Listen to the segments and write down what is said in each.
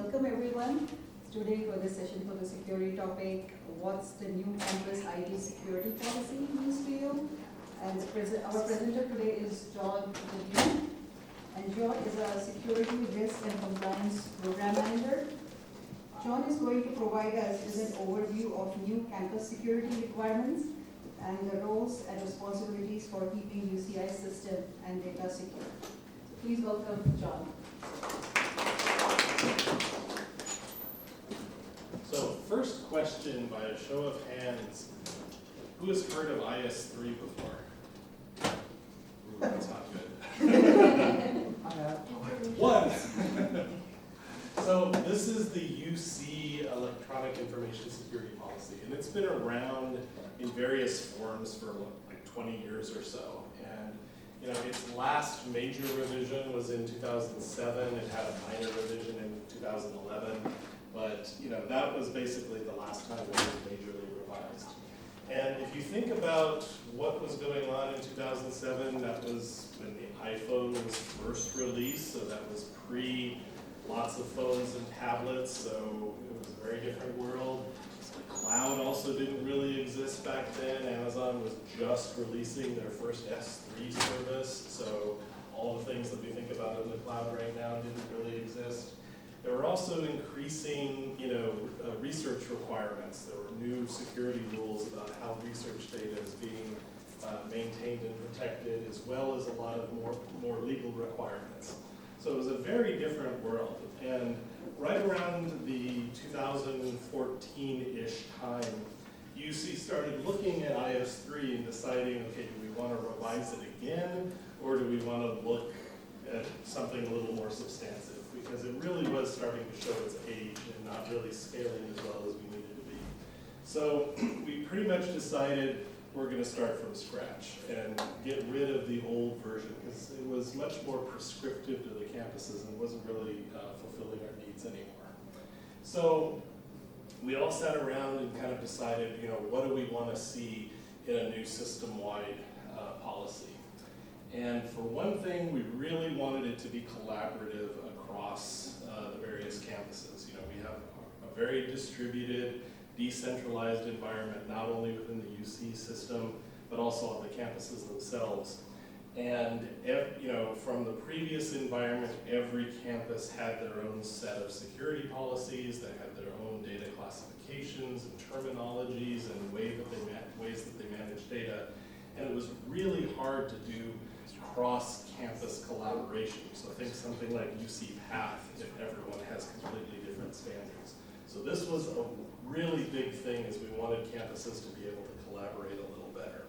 welcome everyone. Today for this session for the security topic, what's the new campus IT security policy means to you? And our presenter today is John Dedew. And John is a security risk and compliance program manager. John is going to provide us with an overview of new campus security requirements and the roles and responsibilities for keeping UCI system and data secure. So please welcome John. So first question by a show of hands, who has heard of IS3 before? Ooh, that's not good. One. So this is the UC Electronic Information Security Policy, and it's been around in various forms for like 20 years or so. And you know, its last major revision was in 2007. It had a minor revision in 2011. But you know, that was basically the last time it was majorly revised. And if you think about what was going on in 2007, that was when the iPhone was first released, so that was pre lots of phones and tablets, so it was a very different world. The cloud also didn't really exist back then. Amazon was just releasing their first S3 service, so all the things that we think about in the cloud right now didn't really exist. There were also increasing, research requirements. There were new security rules about how research data is being maintained and protected, as well as a lot of more legal requirements. So it was a very different world. And right around the 2014-ish time, UC started looking at IS3 and deciding, okay, do we want to revise it again, or do we want to look at something a little more substantive? Because it really was starting to show its age and not really scaling as well as we needed to be. So we pretty much decided we're going to start from scratch and get rid of the old version because it was much more prescriptive to the campuses and wasn't really fulfilling our needs anymore. So we all sat around and kind of decided, what do we want to see in a new system-wide policy? And for one thing, we really wanted it to be collaborative across the various campuses. We have a very distributed, decentralized environment, not only within the UC system, but also on the campuses themselves. And from the previous environment, every campus had their own set of security policies. They had their own data classifications and terminologies and ways that they manage data. And it was really hard to do cross-campus collaboration. So think something like UC Path if everyone has completely different standards. So this was a really big thing as we wanted campuses to be able to collaborate a little better.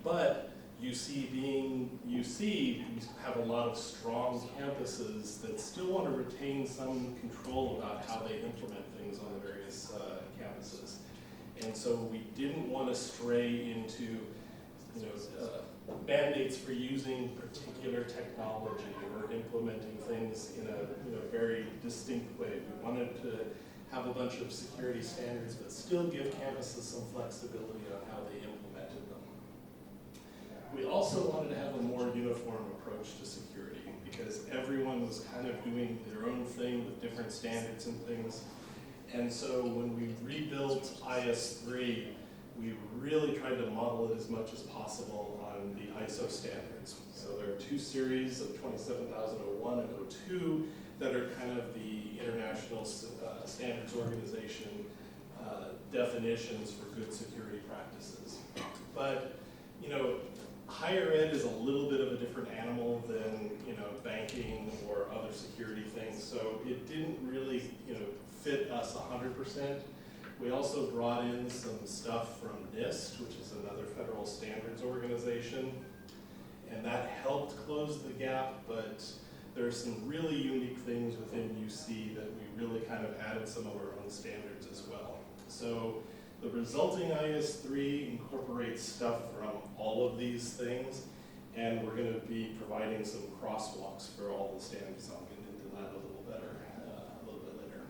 But UC being UC, we have a lot of strong campuses that still want to retain some control about how they implement things on the various campuses. And so we didn't want to stray into mandates for using particular technology or implementing things in a very distinct way. We wanted to have a bunch of security standards, but still give campuses some flexibility on how they implemented them. We also wanted to have a more uniform approach to security because everyone was kind of doing their own thing with different standards and things. And so when we rebuilt IS3, we really tried to model it as much as possible on the ISO standards. So there are two series of 27001 and 02 that are kind of the International Standards Organization definitions for good security practices. But, higher ed is a little bit of a different animal than, banking or other security things. So it didn't really, fit us 100%. We also brought in some stuff from NIST, which is another federal standards organization, and that helped close the gap, but there's some really unique things within UC that we really kind of added some of our own standards as well. So the resulting IS3 incorporates stuff from all of these things, and we're going to be providing some crosswalks for all the standards. I'll get into that a little bit later.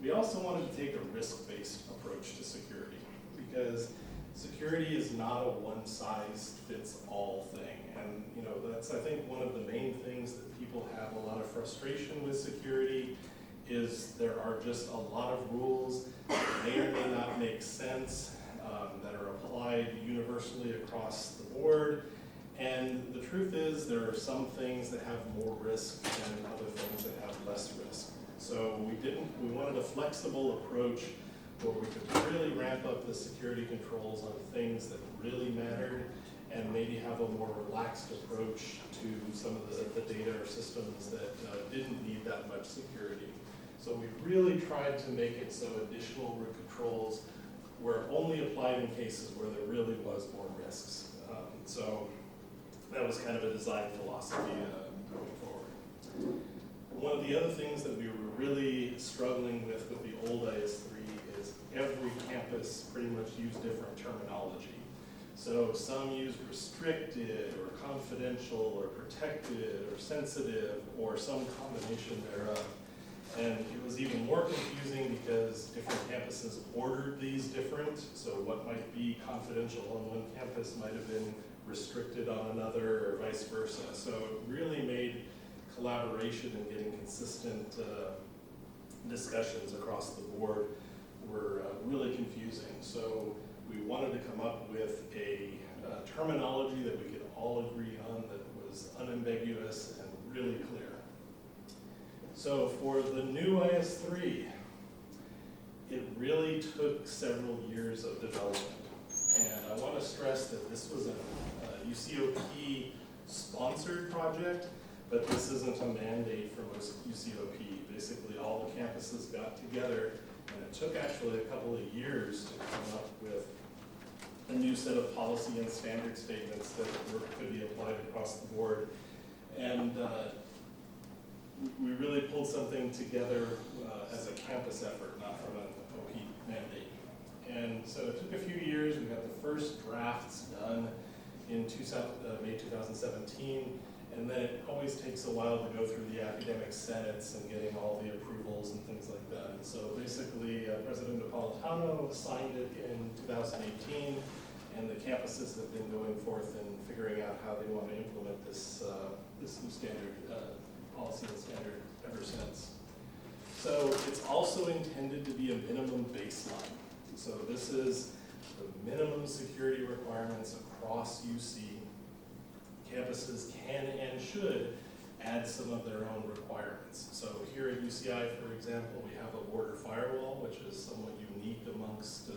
We also wanted to take a risk-based approach to security because security is not a one-size-fits-all thing. And that's, I think, one of the main things that people have a lot of frustration with security is there are just a lot of rules that may or may not make sense, that are applied universally across the board. And the truth is, there are some things that have more risk and other things that have less risk. So we wanted a flexible approach where we could really ramp up the security controls on things that really mattered, and maybe have a more relaxed approach to some of the data or systems that didn't need that much security. So we really tried to make it so additional controls were only applied in cases where there really was more risks. So that was kind of a design philosophy going forward. One of the other things that we were really struggling with the old IS3 is every campus pretty much used different terminology. So some use restricted or confidential or protected or sensitive or some combination thereof. And it was even more confusing because different campuses ordered these different. So what might be confidential on one campus might have been restricted on another, or vice versa. So it really made collaboration and getting consistent discussions across the board were really confusing. So we wanted to come up with a terminology that we could all agree on that was unambiguous and really clear. So for the new IS3, it really took several years of development. And I want to stress that this was a UCOP sponsored project, but this isn't a mandate from UCOP. Basically, all the campuses got together, and it took actually a couple of years to come up with a new set of policy and standard statements that could be applied across the board. And we really pulled something together as a campus effort, not from an OP mandate. And so it took a few years. We got the first drafts done in May 2017, and then it always takes a while to go through the academic senates and getting all the approvals and things like that. And so basically, President Napolitano signed it in 2018, and the campuses have been going forth and figuring out how they want to implement this new standard, policy and standard ever since. So it's also intended to be a minimum baseline. So this is the minimum security requirements across UC. Campuses can and should add some of their own requirements. So here at UCI, for example, we have a border firewall, which is somewhat unique amongst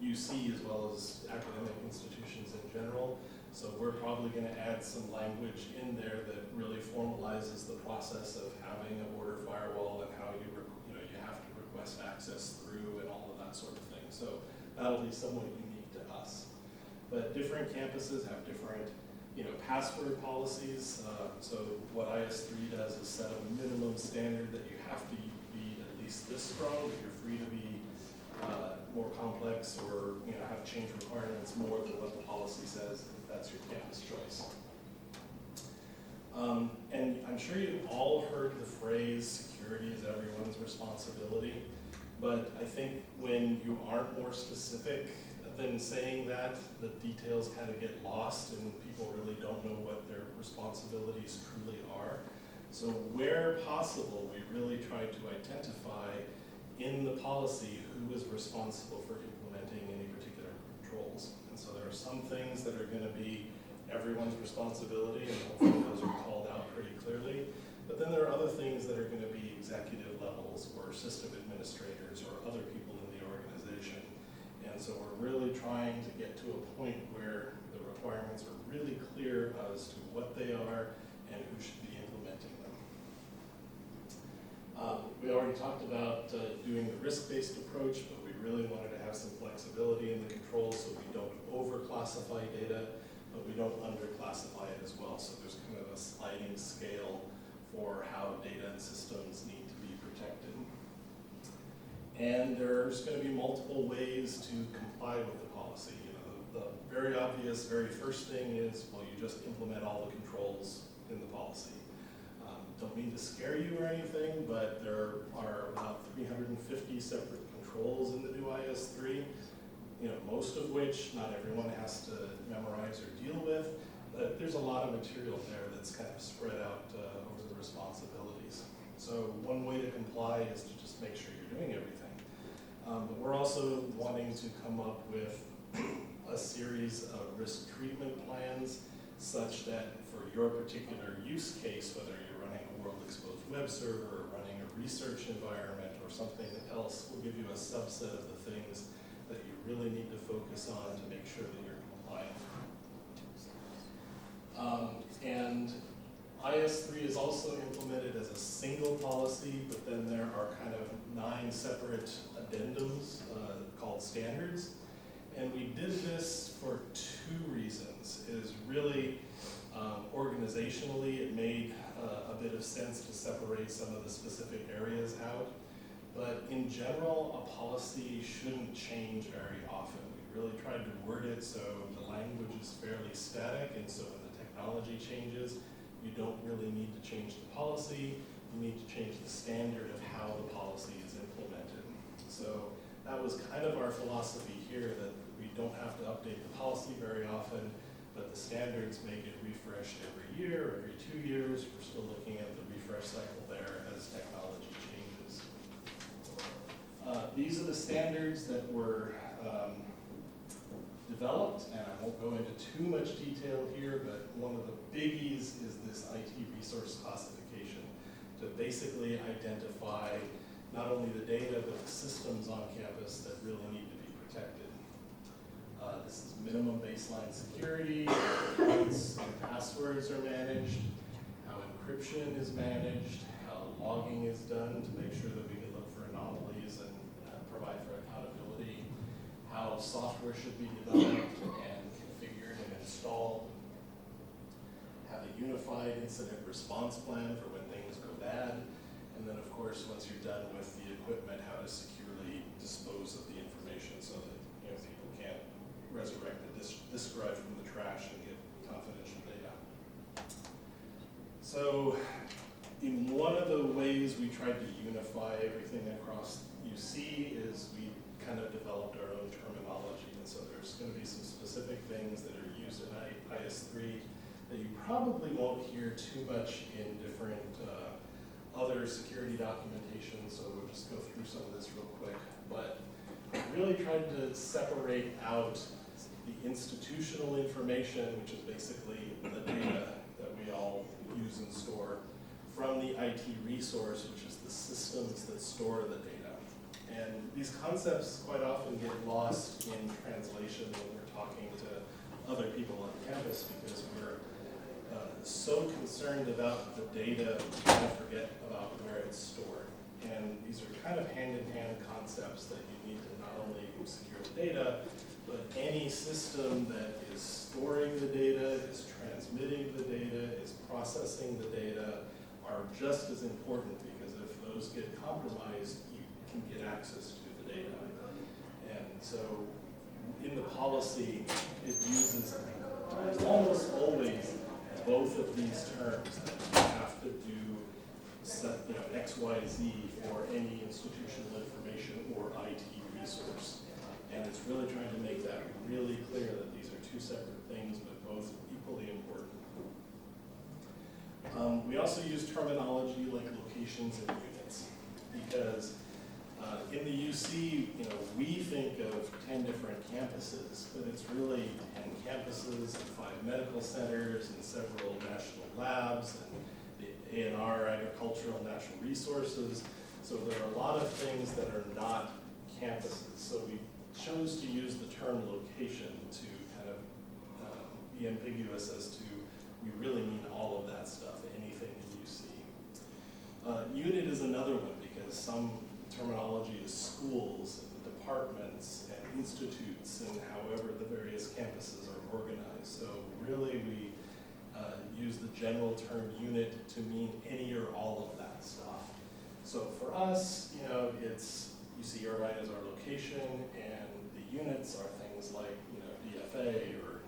UC as well as academic institutions in general. So we're probably going to add some language in there that really formalizes the process of having a border firewall and how you have to request access through and all of that sort of thing. So that'll be somewhat unique to us. But different campuses have different password policies. So what IS3 does is set a minimum standard that you have to be at least this strong, but you're free to be more complex or have change requirements more than what the policy says if that's your campus choice. And I'm sure you've all heard the phrase, security is everyone's responsibility, but I think when you aren't more specific than saying that, the details kind of get lost and people really don't know what their responsibilities truly are. So where possible, we really try to identify in the policy who is responsible for implementing any particular controls. And so there are some things that are going to be everyone's responsibility, and hopefully those are called out pretty clearly. But then there are other things that are going to be executive levels or system administrators or other people in the organization. And so we're really trying to get to a point where the requirements are really clear as to what they are and who should be implementing them. We already talked about doing the risk-based approach, but we really wanted to have some flexibility in the controls so we don't over-classify data, but we don't under-classify it as well. So there's kind of a sliding scale for how data and systems need to be protected. And there's going to be multiple ways to comply with the policy. The very obvious, very first thing is, well, you just implement all the controls in the policy. Don't mean to scare you or anything, but there are about 350 separate controls in the new IS3, most of which not everyone has to memorize or deal with, but there's a lot of material there that's kind of spread out over the responsibilities. So one way to comply apply is to just make sure you're doing everything. But we're also wanting to come up with a series of risk treatment plans such that for your particular use case, whether you're running a world exposed web server or running a research environment or something else, will give you a subset of the things that you really need to focus on to make sure that you're compliant. And IS3 is also implemented as a single policy, but then there are kind of 9 separate addendums called standards. And we did this for 2 reasons. Is really organizationally, it made a bit of sense to separate some of the specific areas out. But in general, a policy shouldn't change very often. We really tried to word it so the language is fairly static, and so when the technology changes, you don't really need to change the policy. You need to change the standard of how the policy is implemented. So that was kind of our philosophy here, that we don't have to update the policy very often, but the standards may get refreshed every year, every 2 years. We're still looking at the refresh cycle there as technology changes. These are the standards that were developed, and I won't go into too much detail here, but one of the biggies is this IT resource classification to basically identify not only the data, but the systems on campus that really need to be protected. This is minimum baseline security, how accounts and passwords are managed, how encryption is managed, how logging is done to make sure that we can look for anomalies and provide for accountability, how software should be developed and configured and installed, have a unified incident response plan for when things go bad, and then of course, once you're done with the equipment, how to securely dispose of the information so that people can't resurrect the disk drive from the trash and get confidential data. So in one of the ways we tried to unify everything across UC is we kind of developed our own terminology, and so there's going to be some specific things that are used in IS3 that you probably won't hear too much in different other security documentation, so we'll just go through some of this real quick. But we really tried to separate out the institutional information, which is basically the data that we all use and store, from the IT resource, which is the systems that store the data. And these concepts quite often get lost in translation when we're talking to other people on campus, because we're so concerned about the data, we kind of forget about where it's stored. And these are kind of hand-in-hand concepts that you need to not only secure the data, but any system that is storing the data, is transmitting the data, is processing the data, are just as important, because if those get compromised, you can get access to the data. And so in the policy, it uses almost always both of these terms, that you have to do X, Y, Z for any institutional information or IT resource. And it's really trying to make that really clear that these are 2 separate things, but both equally important. We also use terminology like locations and units, because in the UC, we think of 10 different campuses, but it's really 10 campuses and 5 medical centers and several national labs and the A&R, agricultural and natural resources. So there are a lot of things that are not campuses. So we chose to use the term location to kind of be ambiguous as to, we really mean all of that stuff, anything that you see. Unit is another one, because some terminology is schools and departments and institutes and however the various campuses are organized. So really we use the general term unit to mean any or all of that stuff. So for us, it's UC Irvine is our location, and the units are things like DFA or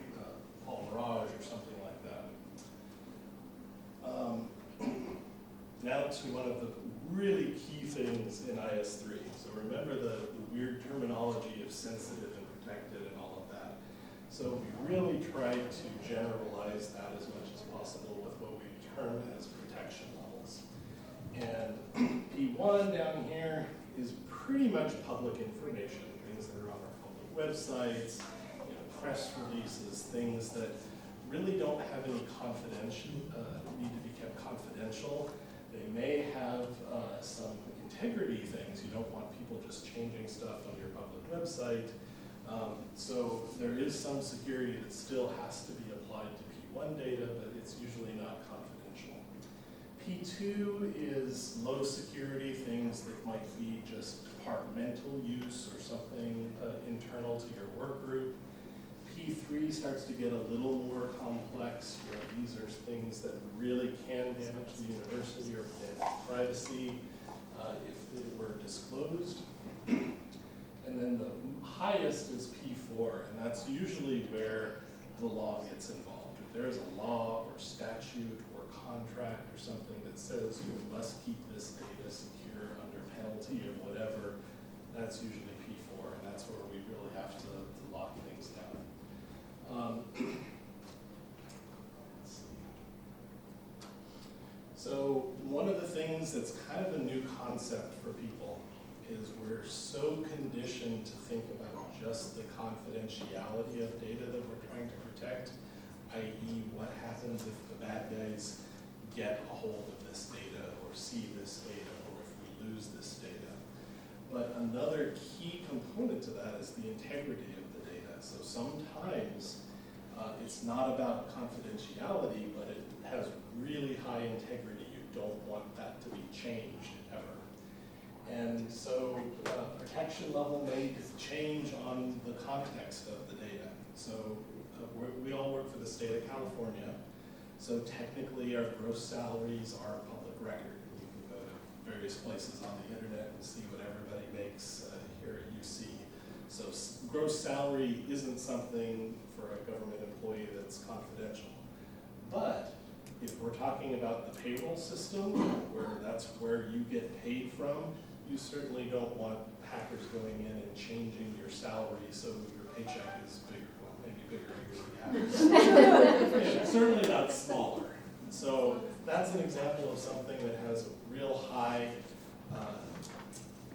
Paul Mirage or something like that. Now to one of the really key things in IS3. So remember the weird terminology of sensitive and protected and all of that. So we really tried to generalize that as much as possible with what we term as protection levels. And P1 P1 down here is pretty much public information, things that are on our public websites, press releases, things that really don't have any confidential, need to be kept confidential. They may have some integrity things. You don't want people just changing stuff on your public website. So there is some security that still has to be applied to P1 data, but it's usually not confidential. P2 is low security, things that might be just departmental use or something internal to your work group. P3 starts to get a little more complex, where these are things that really can damage the university or damage privacy if they were disclosed. And then the highest is P4, and that's usually where the law gets involved. If there's a law or statute or contract or something that says you must keep this data secure under penalty of whatever, that's usually P4, and that's where we really have to lock things down. Let's see. So one of the things that's kind of a new concept for people is we're so conditioned to think about just the confidentiality of data that we're trying to protect, i.e. what happens if the bad guys get a hold of this data or see this data or if we lose this data. But another key component to that is the integrity of the data. So sometimes it's not about confidentiality, but it has really high integrity. You don't want that to be changed ever. And so protection level may change on the context of the data. So we all work for the state of California. So technically our gross salaries are public record. You can go to various places on the internet and see what everybody makes here at UC. So gross salary isn't something for a government employee that's confidential. But if we're talking about the payroll system, where that's where you get paid from, you certainly don't want hackers going in and changing your salary so your paycheck is bigger. Well, maybe bigger because the hackers. Yeah, certainly not smaller. So that's an example of something that has a real high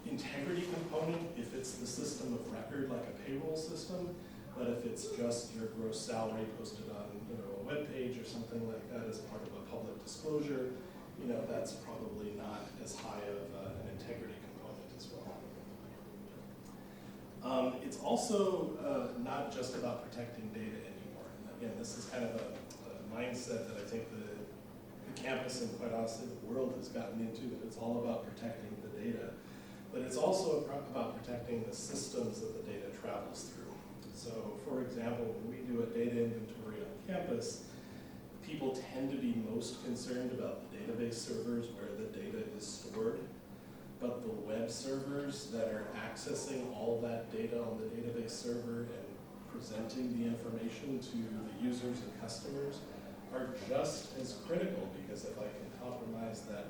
integrity component if it's the system of record like a payroll system, but if it's just your gross salary posted on a web page or something like that as part of a public disclosure, that's probably not as high of an integrity component as well. It's also not just about protecting data anymore. And again, this is kind of a mindset that I think the campus and quite honestly the world has gotten into, that it's all about protecting the data. But it's also about protecting the systems that the data travels through. So for example, when we do a data inventory on campus, people tend to be most concerned about the database servers where the data is stored, but the web servers that are accessing all that data on the database server and presenting the information to the users and customers are just as critical, because if I can compromise that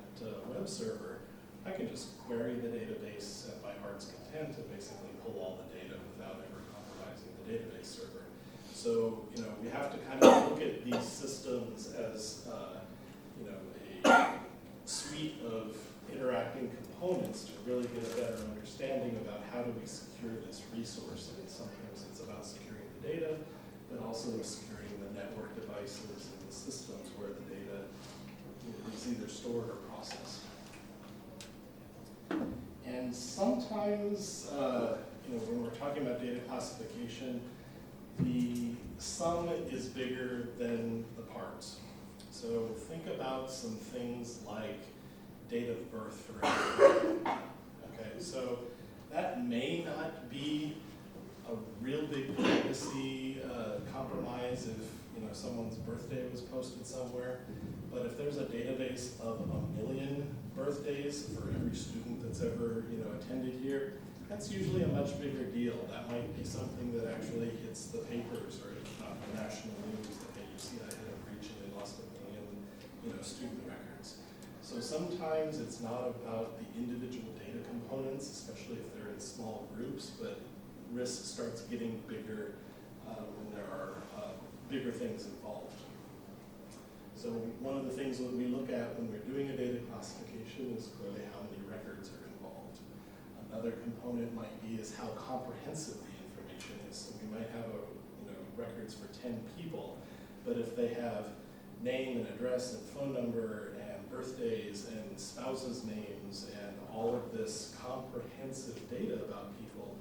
web server, I can just query the database at my heart's content and basically pull all the data without ever compromising the database server. So, we have to kind of look at these systems as, a suite of interacting components to really get a better understanding about how do we secure this resource. And sometimes it's about securing the data, but also securing the network devices and the systems where the data is either stored or processed. And sometimes, when we're talking about data classification, the sum is bigger than the parts. So think about some things like date of birth, for example. Okay, so that may not be a real big privacy compromise if someone's birthday was posted somewhere, but if there's a database of 1 million birthdays for every student that's ever attended here, that's usually a much bigger deal. That might be something that actually hits the papers or if not the national news that UCI had a breach and they lost 1 million student records. So sometimes it's not about the individual data components, especially if they're in small groups, but risk starts getting bigger when there are bigger things involved. So one of the things that we look at when we're doing a data classification is clearly how many records component might be is how comprehensive the information is. So we might have records for 10 people, but if they have name and address and phone number and birthdays and spouses' names and all of this comprehensive data about people,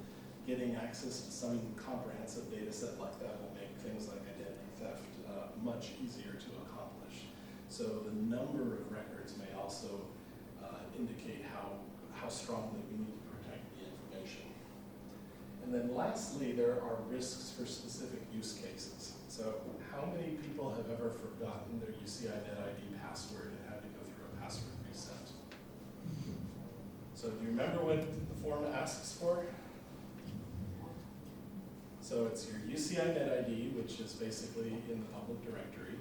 getting access to some comprehensive data set like that will make things like identity theft much easier to accomplish. So the number of records may also indicate how strongly we need to protect the information. And then lastly, there are risks for specific use cases. So how many people have ever forgotten their UCI NetID password and had to go through a password reset? So do you remember what the form asks for? So it's your UCI NetID, which is basically in the public directory.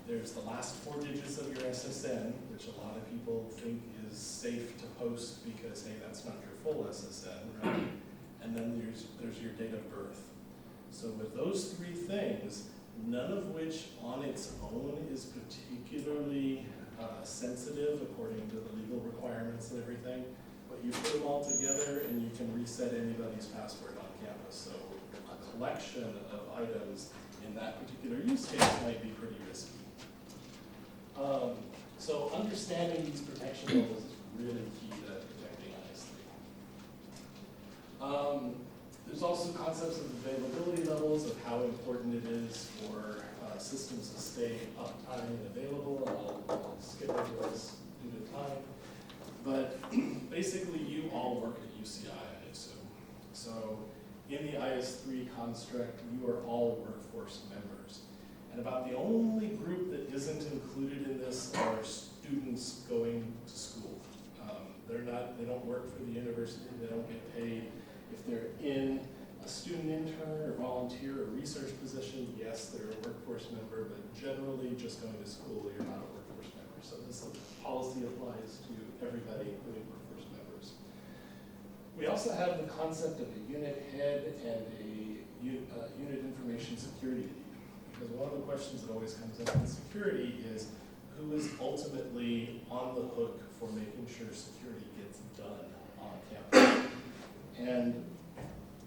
There's the last 4 digits of your SSN, which a lot of people think is safe to post because, hey, that's not your full SSN, right? And then there's your date of birth. So with those 3 things, none of which on its own is particularly sensitive according to the legal requirements and everything, but you put them all together and you can reset anybody's password on campus. So a collection of items in that particular use case might be pretty risky. So understanding these protection levels is really key to protecting IS3. There's also concepts of availability levels, of how important it is for systems to stay uptime and available. I'll skip over this due to time. But basically, you all work at UCI, I assume. So in the IS3 construct, you are all workforce members. And about the only group that isn't included in this are students going to school. They don't work for the university, they don't get paid. If they're in a student intern or volunteer or research position, yes, they're a workforce member, but generally just going to school, you're not a workforce member. So this policy applies to everybody, including workforce members. We also have the concept of a unit head and a unit information security lead. Because one of the questions that always comes up in security is who is ultimately on the hook for making sure security gets done on campus. And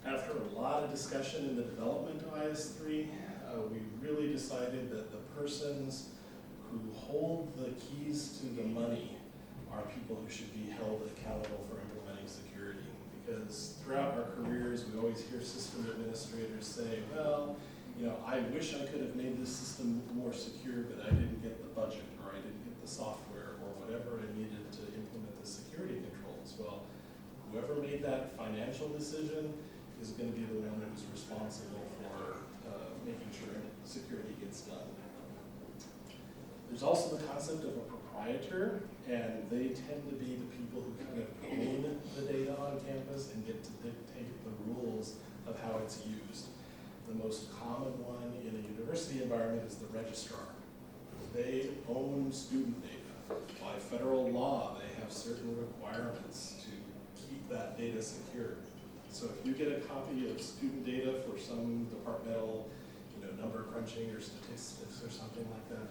after a lot of discussion in the development of IS3, we really decided that the persons who hold the keys to the money are people who should be held accountable for implementing security. Because throughout our careers, we always hear system administrators say, well, I wish I could have made this system more secure, but I didn't get the budget, or I didn't get the software, or whatever I needed to implement the security controls. Well, whoever made that financial decision is going to be the one who's responsible for making sure security gets done. There's also the concept of a proprietor, and they tend to be the people who kind of own the data on campus and get to dictate the rules of how it's used. The most common one in a university environment is the registrar. They own student data. By federal law, they have certain requirements to keep that data secure. So if you get a copy of student data for some departmental, number crunching or statistics or something like that,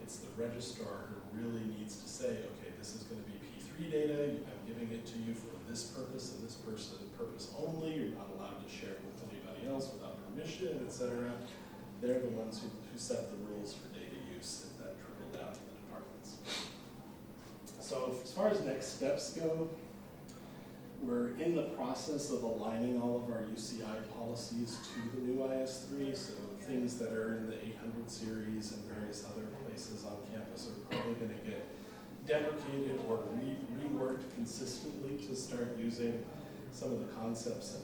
it's the registrar who really needs to say, okay, this is going to be P3 data, I'm giving it to you for this purpose and this purpose only, you're not allowed to share it with anybody else without permission, etc. They're the ones who set the rules for data use, and that trickle down to the departments. So as far as next steps go, we're in the process of aligning all of our UCI policies to the new IS3, so things that are in the 800 series and various other places on campus are probably going to get deprecated or reworked consistently to start using some of the concepts and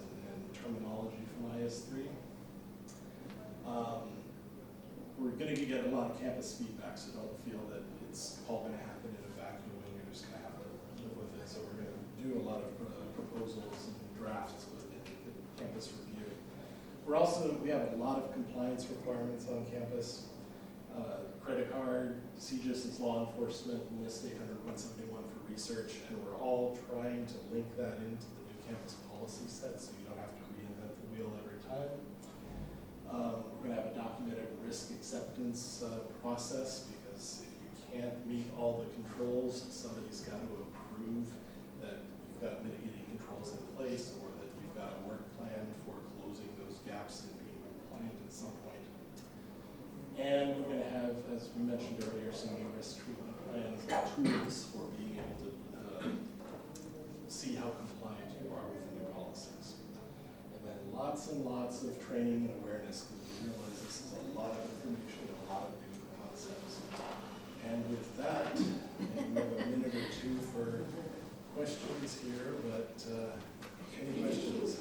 terminology from IS3. We're going to get a lot of campus feedback, so don't feel that it's all going to happen in a vacuum and you're just going to have to live with it. So we're going to do a lot of proposals and drafts with the campus review. We have a lot of compliance requirements on campus. Credit card, CJIS is law enforcement, NIST 800-171 for research, and we're all trying to link that into the new campus policy set so you don't have to reinvent the wheel every time. We're going to have a documented risk acceptance process, because if you can't meet all the controls, somebody's got to approve that you've got mitigating controls in place. gaps in being compliant at some point. And we're going to have, as we mentioned earlier, some new risk treatment plans and tools for being able to see how compliant you are with the new policies. And then lots and lots of training and awareness, because we realize this is a lot of information, a lot of new concepts. And with that, maybe we have a minute or two for questions here, but any questions?